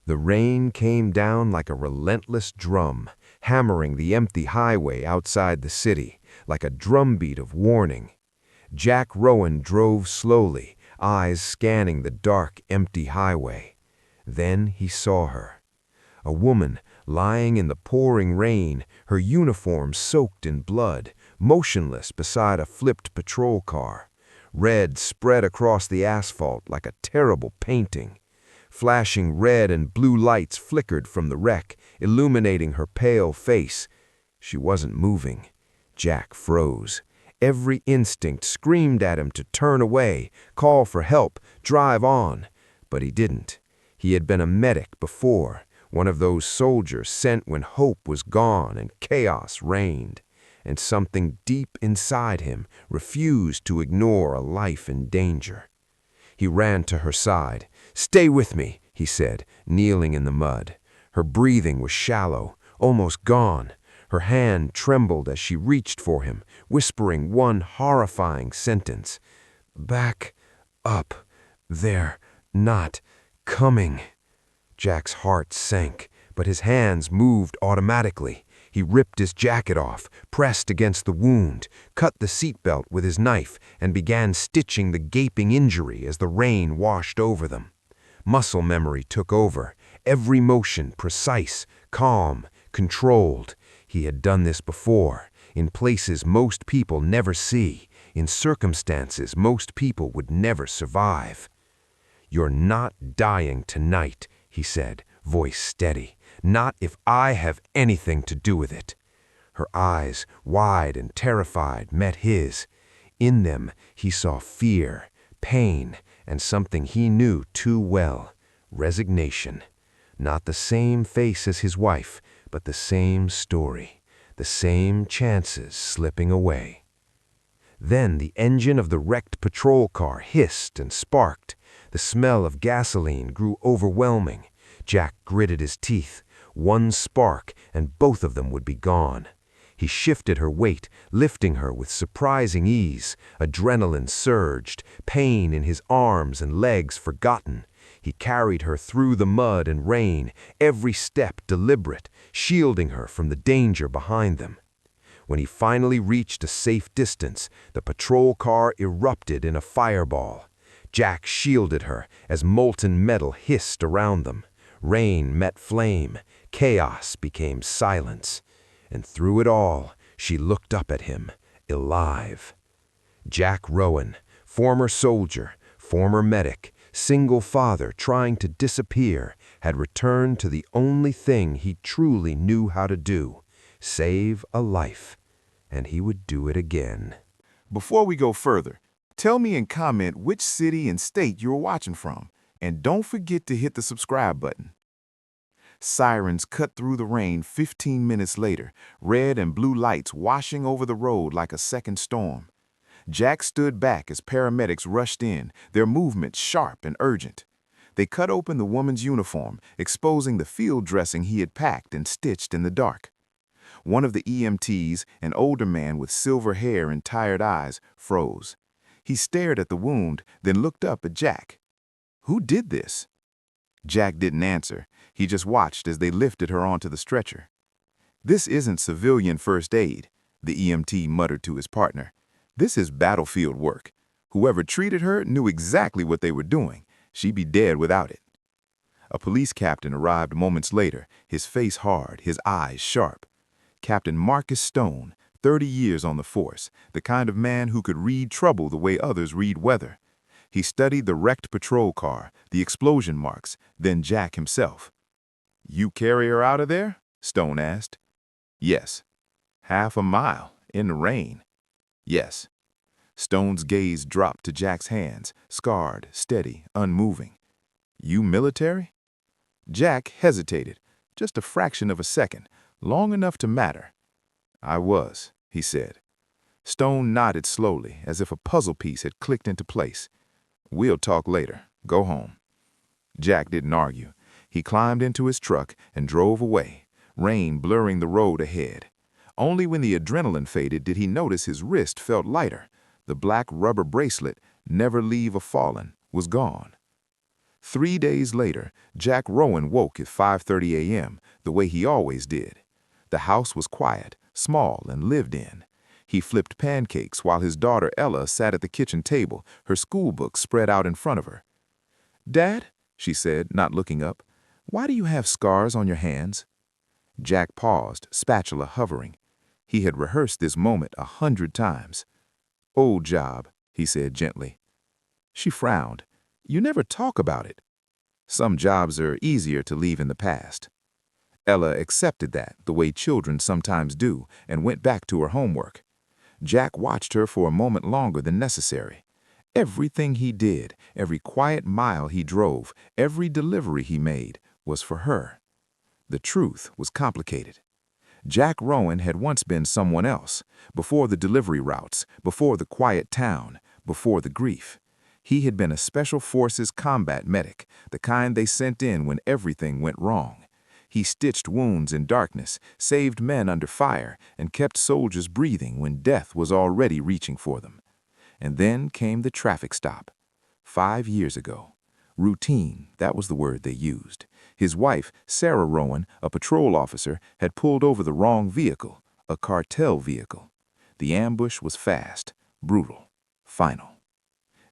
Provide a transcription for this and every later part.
The rain came down like a relentless drum, hammering the empty highway outside the city, like a drumbeat of warning. Jack Rowan drove slowly, eyes scanning the dark, empty highway. Then he saw her. A woman lying in the pouring rain, her uniform soaked in blood, motionless beside a flipped patrol car. Red spread across the asphalt like a terrible painting. Flashing red and blue lights flickered from the wreck, illuminating her pale face. She wasn't moving. Jack froze. Every instinct screamed at him to turn away, call for help, drive on. But he didn't. He had been a medic before, one of those soldiers sent when hope was gone and chaos reigned. And something deep inside him refused to ignore a life in danger. He ran to her side. "Stay with me," he said, kneeling in the mud. Her breathing was shallow, almost gone. Her hand trembled as she reached for him, whispering one horrifying sentence. "Back up. They're not coming." Jack's heart sank, but his hands moved automatically. He ripped his jacket off, pressed against the wound, cut the seatbelt with his knife, and began stitching the gaping injury as the rain washed over them. Muscle memory took over, every motion precise, calm, controlled. He had done this before, in places most people never see, in circumstances most people would never survive. "You're not dying tonight," he said, voice steady. "Not if I have anything to do with it." Her eyes, wide and terrified, met his. In them he saw fear, pain, and something he knew too well, resignation. Not the same face as his wife, but the same story, the same chances slipping away. Then the engine of the wrecked patrol car hissed and sparked. The smell of gasoline grew overwhelming. Jack gritted his teeth. One spark, and both of them would be gone. He shifted her weight, lifting her with surprising ease. Adrenaline surged, pain in his arms and legs forgotten. He carried her through the mud and rain, every step deliberate, shielding her from the danger behind them. When he finally reached a safe distance, the patrol car erupted in a fireball. Jack shielded her as molten metal hissed around them. Rain met flame. Chaos became silence. And through it all, she looked up at him, alive. Jack Rowan, former soldier, former medic, single father trying to disappear, had returned to the only thing he truly knew how to do, save a life. And he would do it again. Before we go further, tell me in comment which city and state you are watching from, and don't forget to hit the subscribe button. Sirens cut through the rain 15 minutes later, red and blue lights washing over the road like a second storm. Jack stood back as paramedics rushed in, their movements sharp and urgent. They cut open the woman's uniform, exposing the field dressing he had packed and stitched in the dark. One of the EMTs, an older man with silver hair and tired eyes, froze. He stared at the wound, then looked up at Jack. "Who did this?" Jack didn't answer. He just watched as they lifted her onto the stretcher. "This isn't civilian first aid," the EMT muttered to his partner. "This is battlefield work. Whoever treated her knew exactly what they were doing. She'd be dead without it." A police captain arrived moments later, his face hard, his eyes sharp. Captain Marcus Stone, 30 years on the force, the kind of man who could read trouble the way others read weather. He studied the wrecked patrol car, the explosion marks, then Jack himself. "You carry her out of there?" Stone asked. "Yes." "Half a mile, in the rain?" "Yes." Stone's gaze dropped to Jack's hands, scarred, steady, unmoving. "You military?" Jack hesitated, just a fraction of a second, long enough to matter. "I was," he said. Stone nodded slowly, as if a puzzle piece had clicked into place. "We'll talk later. Go home." Jack didn't argue. He climbed into his truck and drove away, rain blurring the road ahead. Only when the adrenaline faded did he notice his wrist felt lighter. The black rubber bracelet, "Never Leave a Fallen," was gone. 3 days later, Jack Rowan woke at 5:30 a.m., the way he always did. The house was quiet, small, and lived in. He flipped pancakes while his daughter Ella sat at the kitchen table, her school books spread out in front of her. "Dad," she said, not looking up, "why do you have scars on your hands?" Jack paused, spatula hovering. He had rehearsed this moment 100 times. "Old job," he said gently. She frowned. "You never talk about it." "Some jobs are easier to leave in the past." Ella accepted that, the way children sometimes do, and went back to her homework. Jack watched her for a moment longer than necessary. Everything he did, every quiet mile he drove, every delivery he made, was for her. The truth was complicated. Jack Rowan had once been someone else, before the delivery routes, before the quiet town, before the grief. He had been a Special Forces combat medic, the kind they sent in when everything went wrong. He stitched wounds in darkness, saved men under fire, and kept soldiers breathing when death was already reaching for them. And then came the traffic stop. 5 years ago. Routine, that was the word they used. His wife, Sarah Rowan, a patrol officer, had pulled over the wrong vehicle, a cartel vehicle. The ambush was fast, brutal, final.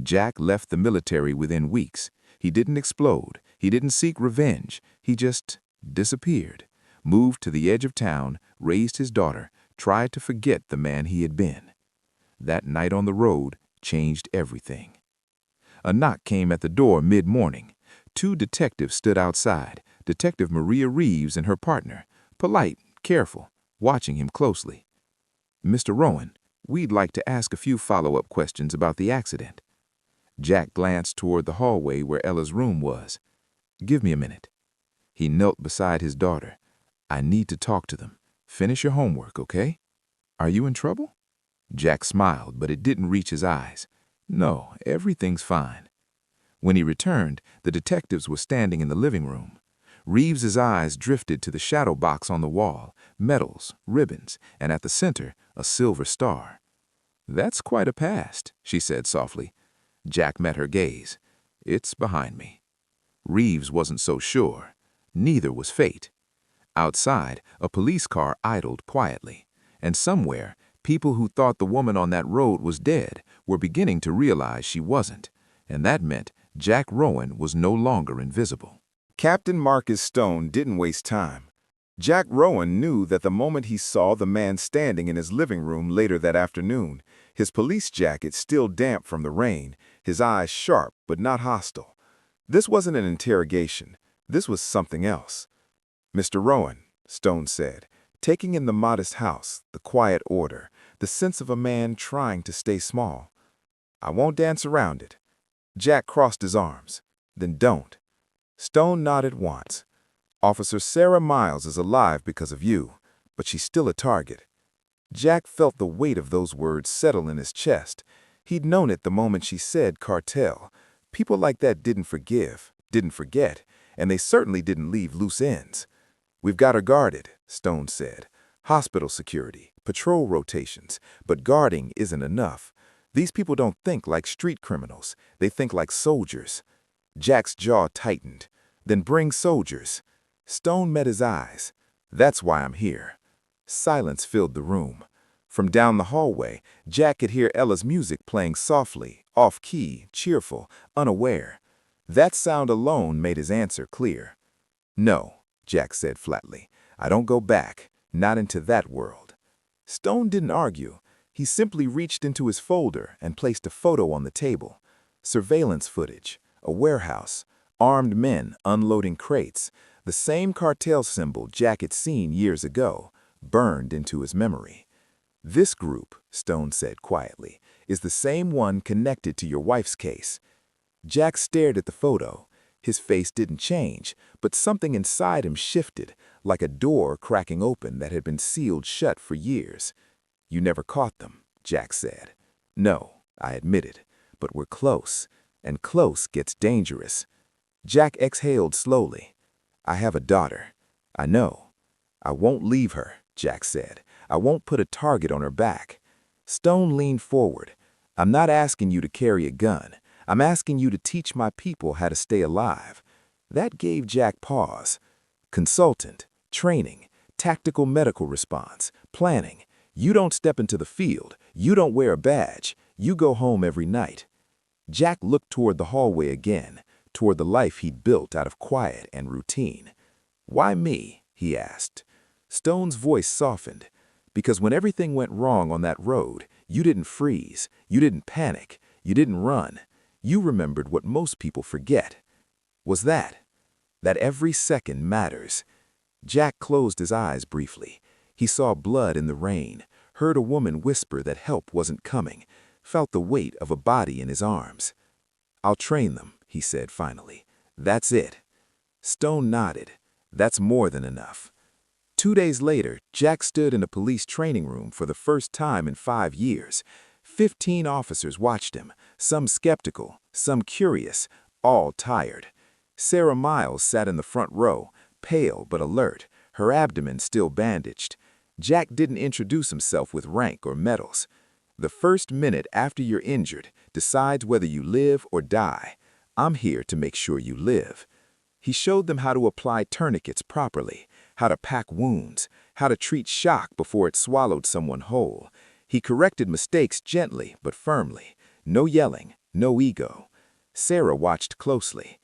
Jack left the military within weeks. He didn't explode. He didn't seek revenge. He just disappeared, moved to the edge of town, raised his daughter, tried to forget the man he had been. That night on the road changed everything. A knock came at the door mid-morning. 2 detectives stood outside, Detective Maria Reeves and her partner, polite, careful, watching him closely. "Mr. Rowan, we'd like to ask a few follow-up questions about the accident." Jack glanced toward the hallway where Ella's room was. "Give me a minute." He knelt beside his daughter. "I need to talk to them. Finish your homework, okay? Are you in trouble?" Jack smiled, but it didn't reach his eyes. "No, everything's fine." When he returned, the detectives were standing in the living room. Reeves's eyes drifted to the shadow box on the wall, medals, ribbons, and at the center, a silver star. "That's quite a past," she said softly. Jack met her gaze. "It's behind me." Reeves wasn't so sure. Neither was fate. Outside, a police car idled quietly, and somewhere, people who thought the woman on that road was dead were beginning to realize she wasn't, and that meant Jack Rowan was no longer invisible. Captain Marcus Stone didn't waste time. Jack Rowan knew that the moment he saw the man standing in his living room later that afternoon, his police jacket still damp from the rain, his eyes sharp but not hostile. This wasn't an interrogation. This was something else. "Mr. Rowan," Stone said, taking in the modest house, the quiet order, the sense of a man trying to stay small. "I won't dance around it." Jack crossed his arms. "Then don't." Stone nodded once. "Officer Sarah Miles is alive because of you, but she's still a target." Jack felt the weight of those words settle in his chest. He'd known it the moment she said cartel. People like that didn't forgive, didn't forget, and they certainly didn't leave loose ends. "We've got her guarded," Stone said. "Hospital security, patrol rotations, but guarding isn't enough. These people don't think like street criminals. They think like soldiers." Jack's jaw tightened. "Then bring soldiers." Stone met his eyes. "That's why I'm here." Silence filled the room. From down the hallway, Jack could hear Ella's music playing softly, off-key, cheerful, unaware. That sound alone made his answer clear. "No," Jack said flatly. "I don't go back, not into that world." Stone didn't argue. He simply reached into his folder and placed a photo on the table. Surveillance footage, a warehouse, armed men unloading crates, the same cartel symbol Jack had seen years ago, burned into his memory. "This group," Stone said quietly, "is the same one connected to your wife's case." Jack stared at the photo. His face didn't change, but something inside him shifted, like a door cracking open that had been sealed shut for years. "You never caught them," Jack said. "No," I admitted, "but we're close, and close gets dangerous." Jack exhaled slowly. "I have a daughter. I know. I won't leave her," Jack said. "I won't put a target on her back." Stone leaned forward. "I'm not asking you to carry a gun. I'm asking you to teach my people how to stay alive." That gave Jack pause. Consultant, training, tactical medical response, planning. You don't step into the field. You don't wear a badge. You go home every night. Jack looked toward the hallway again, toward the life he'd built out of quiet and routine. "Why me?" he asked. Stone's voice softened. "Because when everything went wrong on that road, you didn't freeze, you didn't panic, you didn't run. You remembered what most people forget. Was that every second matters." Jack closed his eyes briefly. He saw blood in the rain, heard a woman whisper that help wasn't coming, felt the weight of a body in his arms. "I'll train them," he said finally. "That's it." Stone nodded. "That's more than enough." 2 days later, Jack stood in a police training room for the first time in 5 years. 15 officers watched him, some skeptical, some curious, all tired. Sarah Miles sat in the front row, pale but alert, her abdomen still bandaged. Jack didn't introduce himself with rank or medals. "The first minute after you're injured decides whether you live or die. I'm here to make sure you live." He showed them how to apply tourniquets properly, how to pack wounds, how to treat shock before it swallowed someone whole. He corrected mistakes gently but firmly. No yelling, no ego. Sarah watched closely.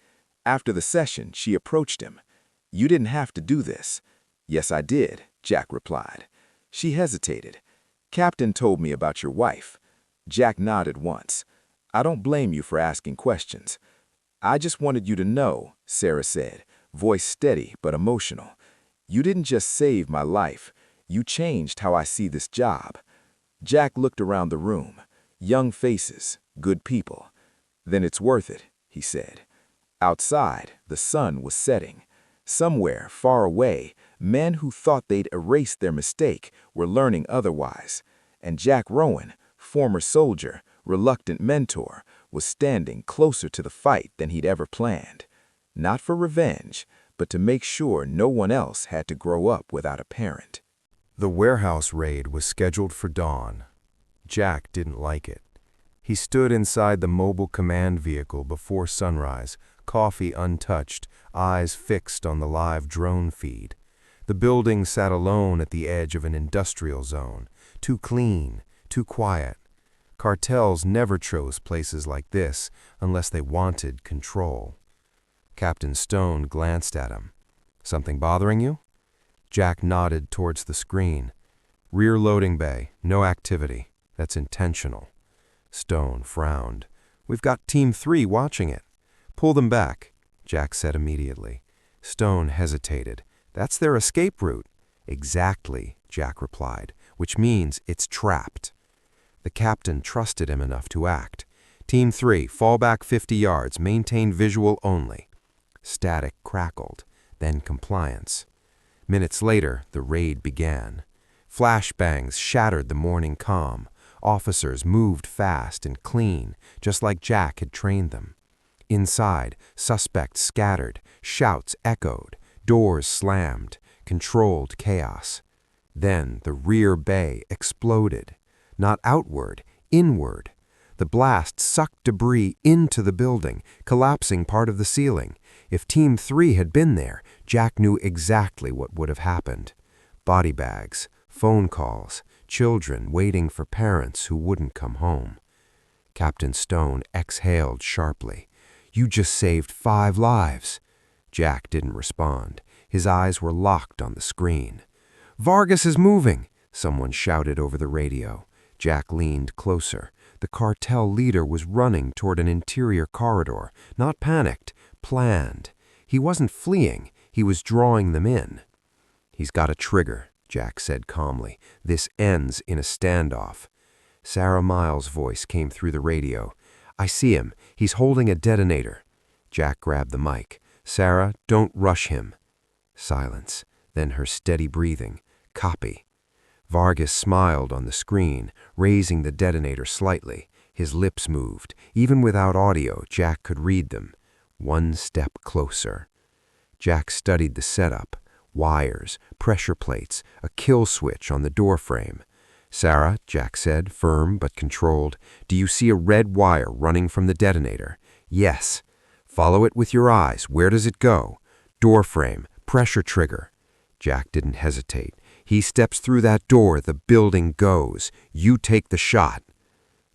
After the session, she approached him. "You didn't have to do this." "Yes, I did," Jack replied. She hesitated. "Captain told me about your wife." Jack nodded once. "I don't blame you for asking questions." "I just wanted you to know," Sarah said, voice steady but emotional. "You didn't just save my life. You changed how I see this job." Jack looked around the room. Young faces, good people. "Then it's worth it," he said. Outside, the sun was setting. Somewhere, far away, men who thought they'd erased their mistake were learning otherwise. And Jack Rowan, former soldier, reluctant mentor, was standing closer to the fight than he'd ever planned. Not for revenge, but to make sure no one else had to grow up without a parent. The warehouse raid was scheduled for dawn. Jack didn't like it. He stood inside the mobile command vehicle before sunrise, coffee untouched, eyes fixed on the live drone feed. The building sat alone at the edge of an industrial zone, too clean, too quiet. Cartels never chose places like this unless they wanted control. Captain Stone glanced at him. "Something bothering you?" Jack nodded towards the screen. "Rear loading bay, no activity. That's intentional." Stone frowned. "We've got Team 3 watching it." "Pull them back," Jack said immediately. Stone hesitated. "That's their escape route." "Exactly," Jack replied, "which means it's trapped." The captain trusted him enough to act. "Team 3, fall back 50 yards, maintain visual only." Static crackled, then compliance. Minutes later, the raid began. Flashbangs shattered the morning calm. Officers moved fast and clean, just like Jack had trained them. Inside, suspects scattered, shouts echoed, doors slammed, controlled chaos. Then the rear bay exploded. Not outward, inward. The blast sucked debris into the building, collapsing part of the ceiling. If Team 3 had been there, Jack knew exactly what would have happened. Body bags, phone calls, children waiting for parents who wouldn't come home. Captain Stone exhaled sharply. "You just saved 5 lives." Jack didn't respond. His eyes were locked on the screen. "Vargas is moving," someone shouted over the radio. Jack leaned closer. The cartel leader was running toward an interior corridor, not panicked, planned. He wasn't fleeing, he was drawing them in. "He's got a trigger," Jack said calmly. "This ends in a standoff." Sarah Miles' voice came through the radio. "I see him. He's holding a detonator." Jack grabbed the mic. "Sarah, don't rush him." Silence, then her steady breathing. "Copy." Vargas smiled on the screen, raising the detonator slightly. His lips moved. Even without audio, Jack could read them. One step closer. Jack studied the setup. Wires, pressure plates, a kill switch on the doorframe. "Sarah," Jack said, firm but controlled, "do you see a red wire running from the detonator?" "Yes." "Follow it with your eyes. Where does it go?" "Door frame, pressure trigger." Jack didn't hesitate. "He steps through that door, the building goes. You take the shot."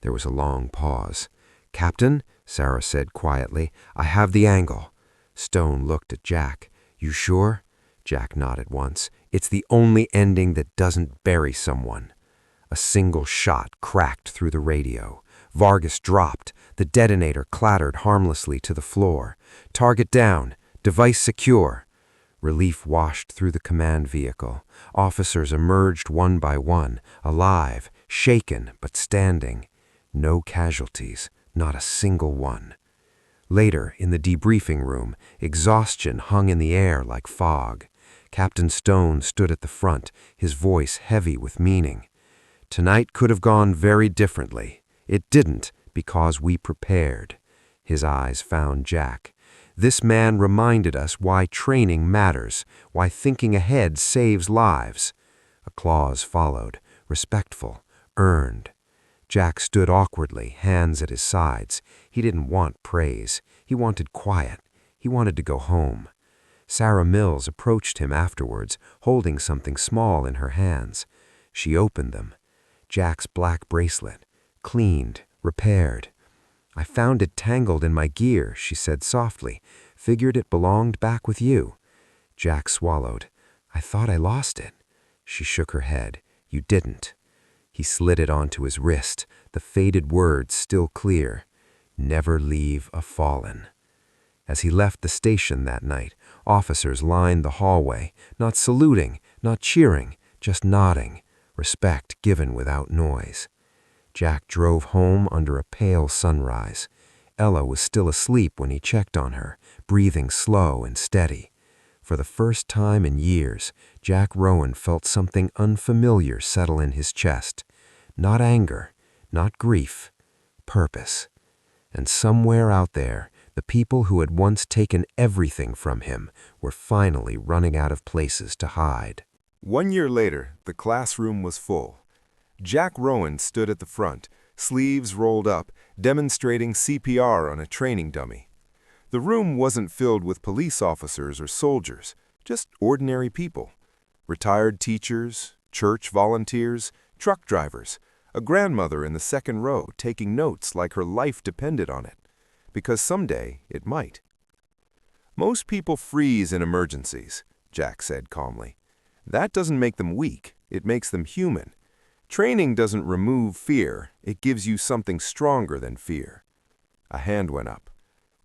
There was a long pause. "Captain," Sarah said quietly, "I have the angle." Stone looked at Jack. "You sure?" Jack nodded once. "It's the only ending that doesn't bury someone." A single shot cracked through the radio. Vargas dropped. The detonator clattered harmlessly to the floor. "Target down. Device secure." Relief washed through the command vehicle. Officers emerged one by one, alive, shaken but standing. No casualties, not a single one. Later, in the debriefing room, exhaustion hung in the air like fog. Captain Stone stood at the front, his voice heavy with meaning. "Tonight could have gone very differently. It didn't, because we prepared." His eyes found Jack. "This man reminded us why training matters, why thinking ahead saves lives." A clause followed, respectful, earned. Jack stood awkwardly, hands at his sides. He didn't want praise. He wanted quiet. He wanted to go home. Sarah Mills approached him afterwards, holding something small in her hands. She opened them. Jack's black bracelet, cleaned, repaired. "I found it tangled in my gear," she said softly. "Figured it belonged back with you." Jack swallowed. "I thought I lost it." She shook her head. "You didn't." He slid it onto his wrist, the faded words still clear. "Never leave a fallen." As he left the station that night, officers lined the hallway, not saluting, not cheering, just nodding, respect given without noise. Jack drove home under a pale sunrise. Ella was still asleep when he checked on her, breathing slow and steady. For the first time in years, Jack Rowan felt something unfamiliar settle in his chest. Not anger, not grief, purpose. And somewhere out there, the people who had once taken everything from him were finally running out of places to hide. 1 year later, the classroom was full. Jack Rowan stood at the front, sleeves rolled up, demonstrating CPR on a training dummy. The room wasn't filled with police officers or soldiers, just ordinary people. Retired teachers, church volunteers, truck drivers, a grandmother in the second row taking notes like her life depended on it, because someday it might. "Most people freeze in emergencies," Jack said calmly. "That doesn't make them weak, it makes them human. Training doesn't remove fear, it gives you something stronger than fear." A hand went up.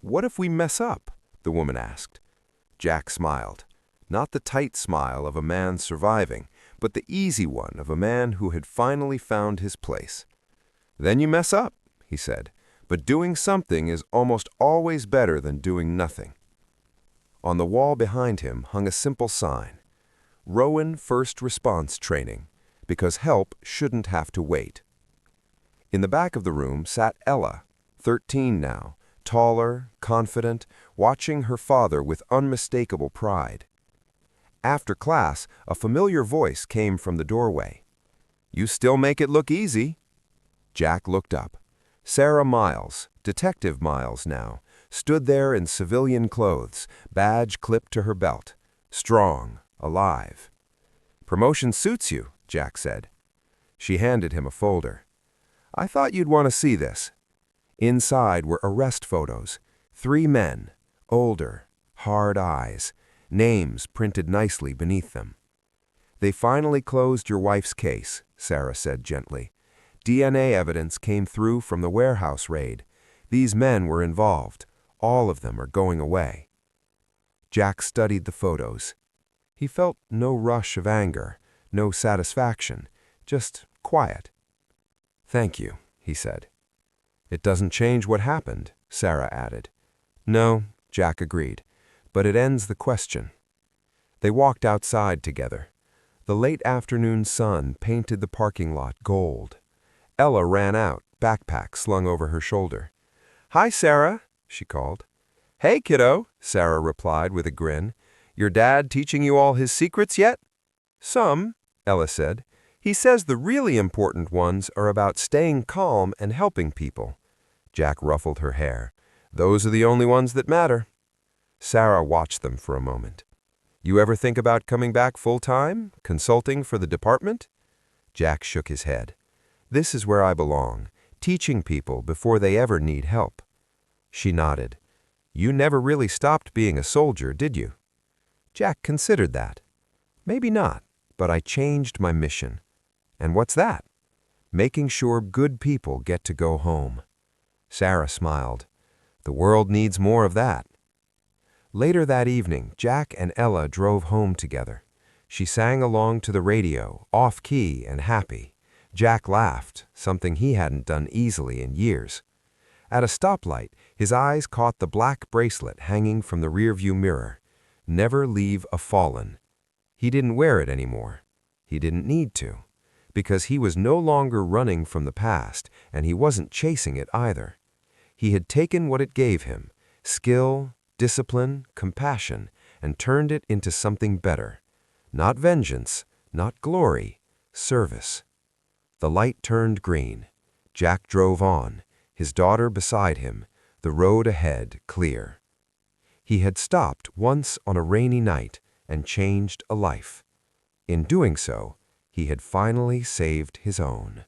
"What if we mess up?" the woman asked. Jack smiled. Not the tight smile of a man surviving, but the easy one of a man who had finally found his place. "Then you mess up," he said, "but doing something is almost always better than doing nothing." On the wall behind him hung a simple sign: Rowan First Response Training, because help shouldn't have to wait. In the back of the room sat Ella, 13 now, taller, confident, watching her father with unmistakable pride. After class, a familiar voice came from the doorway. "You still make it look easy." Jack looked up. Sarah Miles, Detective Miles now, stood there in civilian clothes, badge clipped to her belt, strong, alive. "Promotion suits you," Jack said. She handed him a folder. "I thought you'd want to see this." Inside were arrest photos. 3 men, older, hard eyes, names printed nicely beneath them. "They finally closed your wife's case," Sarah said gently. "DNA evidence came through from the warehouse raid. These men were involved. All of them are going away." Jack studied the photos. He felt no rush of anger, no satisfaction, just quiet. "Thank you," he said. "It doesn't change what happened," Sarah added. "No," Jack agreed, "but it ends the question." They walked outside together. The late afternoon sun painted the parking lot gold. Ella ran out, backpack slung over her shoulder. "Hi, Sarah," she called. "Hey, kiddo," Sarah replied with a grin. "Your dad teaching you all his secrets yet?" "Some," Ella said. He says the really important ones are about staying calm and helping people. Jack ruffled her hair. Those are the only ones that matter. Sarah watched them for a moment. You ever think about coming back full-time, consulting for the department? Jack shook his head. This is where I belong, teaching people before they ever need help. She nodded. You never really stopped being a soldier, did you? Jack considered that. Maybe not, but I changed my mission. And what's that? Making sure good people get to go home. Sarah smiled. The world needs more of that. Later that evening, Jack and Ella drove home together. She sang along to the radio, off-key and happy. Jack laughed, something he hadn't done easily in years. At a stoplight, his eyes caught the black bracelet hanging from the rearview mirror. Never leave a fallen. He didn't wear it anymore. He didn't need to, because he was no longer running from the past, and he wasn't chasing it either. He had taken what it gave him, skill, discipline, compassion, and turned it into something better. Not vengeance, not glory, service. The light turned green. Jack drove on, his daughter beside him, the road ahead clear. He had stopped once on a rainy night and changed a life. In doing so, he had finally saved his own.